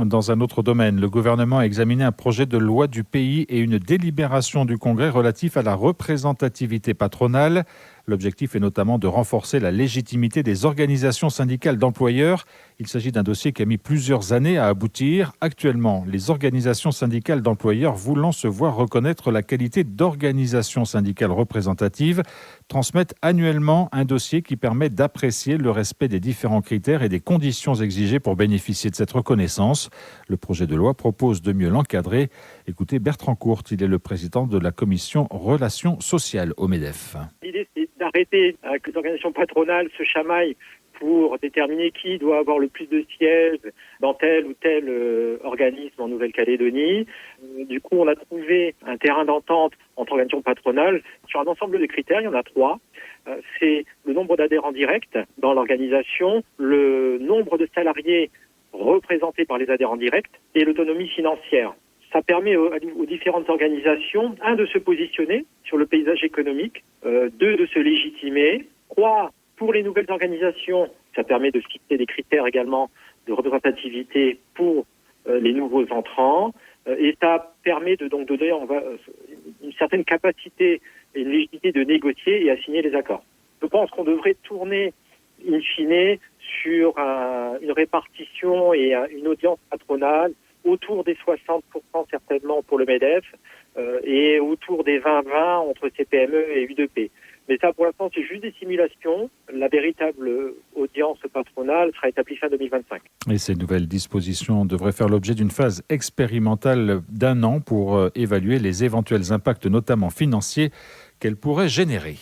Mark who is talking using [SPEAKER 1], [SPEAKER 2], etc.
[SPEAKER 1] Dans un autre domaine, le gouvernement a examiné un projet de loi du pays et une délibération du Congrès relatif à la représentativité patronale. L'objectif est notamment de renforcer la légitimité des organisations syndicales d'employeurs. Il s'agit d'un dossier qui a mis plusieurs années à aboutir. Actuellement, les organisations syndicales d'employeurs voulant se voir reconnaître la qualité d'organisation syndicale représentative transmettent annuellement un dossier qui permet d'apprécier le respect des différents critères et des conditions exigées pour bénéficier de cette reconnaissance. Le projet de loi propose de mieux l'encadrer. Écoutez Bertrand Courte, il est le président de la commission Relations sociales au MEDEF.
[SPEAKER 2] L'idée, c'est d'arrêter que les organisations patronales se chamaillent pour déterminer qui doit avoir le plus de sièges dans tel ou tel organisme en Nouvelle-Calédonie. Du coup, on a trouvé un terrain d'entente entre organisations patronales sur un ensemble de critères. Il y en a 3. C'est le nombre d'adhérents directs dans l'organisation, le nombre de salariés représentés par les adhérents directs et l'autonomie financière. Ça permet aux différentes organisations, de se positionner sur le paysage économique, 2, de se légitimer, 3, pour les nouvelles organisations, ça permet de fixer des critères également de représentativité pour les nouveaux entrants, et ça permet de donner une certaine capacité et une légitimité de négocier et à signer les accords. Je pense qu'on devrait tourner, in fine, sur une répartition et une audience patronale autour des 60% certainement pour le MEDEF et autour des 20-20 entre CPME et UDP. Mais ça, pour l'instant, c'est juste des simulations. La véritable audience patronale sera établie fin 2025.
[SPEAKER 1] Et ces nouvelles dispositions devraient faire l'objet d'une phase expérimentale d'1 an pour évaluer les éventuels impacts, notamment financiers, qu'elles pourraient générer.